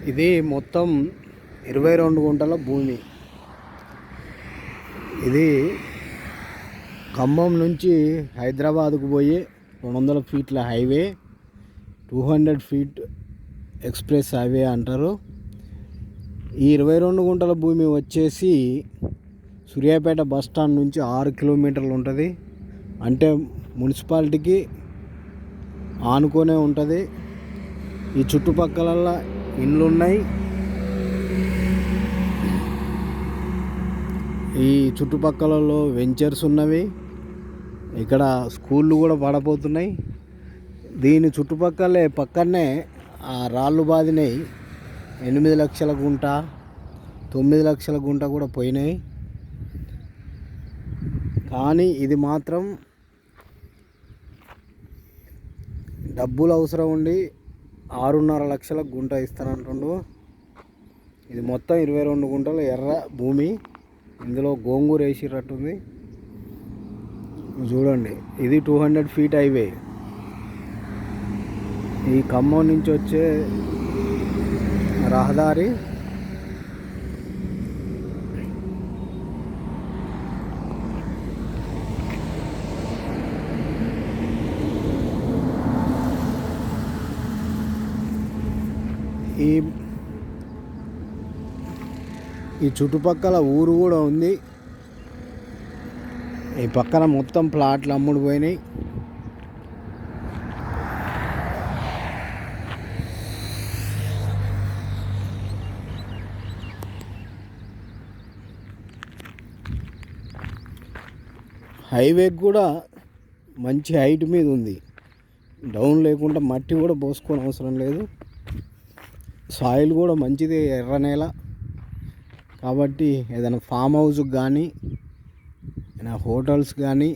ఇది మొత్తం 22 గుంటల భూమి. ఇది ఖమ్మం నుంచి హైదరాబాద్కు పోయి 200 ఫీట్ల హైవే, 200 ఫీట్ ఎక్స్ప్రెస్ హైవే అంటారు. ఈ 22 గుంటల భూమి వచ్చేసి సూర్యాపేట బస్ స్టాండ్ నుంచి 6 కిలోమీటర్లు ఉంటుంది. అంటే మున్సిపాలిటీకి ఆనుకొనే ఉంటుంది. ఈ చుట్టుపక్కల ఇండ్లు ఉన్నాయి. ఈ చుట్టుపక్కలలో వెంచర్స్ ఉన్నవి. ఇక్కడ స్కూళ్ళు కూడా పడబోతున్నాయి. దీని పక్కనే ఆ రాళ్ళు బాదినాయి. 8 లక్షల గుంట, 9 లక్షల గుంట కూడా పోయినాయి. కానీ ఇది మాత్రం డబ్బులు అవసరం ఉండి 6.5 లక్షల గుంట ఇస్తానంటుండు. ఇది మొత్తం 22 గుంటలు ఎర్ర భూమి. ఇందులో గోంగూర వేసినట్టుంది. చూడండి, ఇది 200 ఫీట్ హైవే. ఈ ఖమ్మం నుంచి వచ్చే రహదారి. ఈ చుట్టుపక్కల ఊరు కూడా ఉంది. ఈ పక్కన మొత్తం ప్లాట్లు అమ్ముడు పోయినాయి. హైవే కూడా మంచి హైట్ మీద ఉంది. డౌన్ లేకుండా మట్టి కూడా పోసుకోని అవసరం లేదు. సాయిల్ కూడా మంచిది, ఎర్ర నేల కాబట్టి ఏదైనా ఫామ్ హౌస్కి కానీ, ఏదైనా హోటల్స్ కానీ,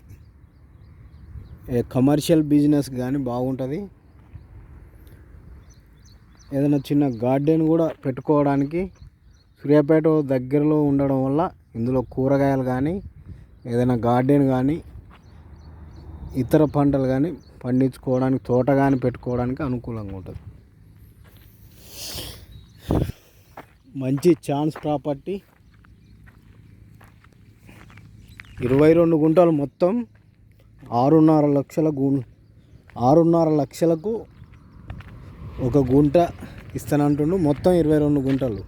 కమర్షియల్ బిజినెస్ కానీ బాగుంటుంది. ఏదైనా చిన్న గార్డెన్ కూడా పెట్టుకోవడానికి సూర్యాపేట దగ్గరలో ఉండడం వల్ల ఇందులో కూరగాయలు కానీ, ఏదైనా గార్డెన్ కానీ, ఇతర పంటలు కానీ పండించుకోవడానికి, తోట కానీ పెట్టుకోవడానికి అనుకూలంగా ఉంటుంది. మంచి ఛాన్స్ ప్రాపర్టీ. 22 గుంటలు మొత్తం 6.5 లక్షలకు ఒక గుంట ఇస్తానంటుండు. మొత్తం 22 గుంటలు.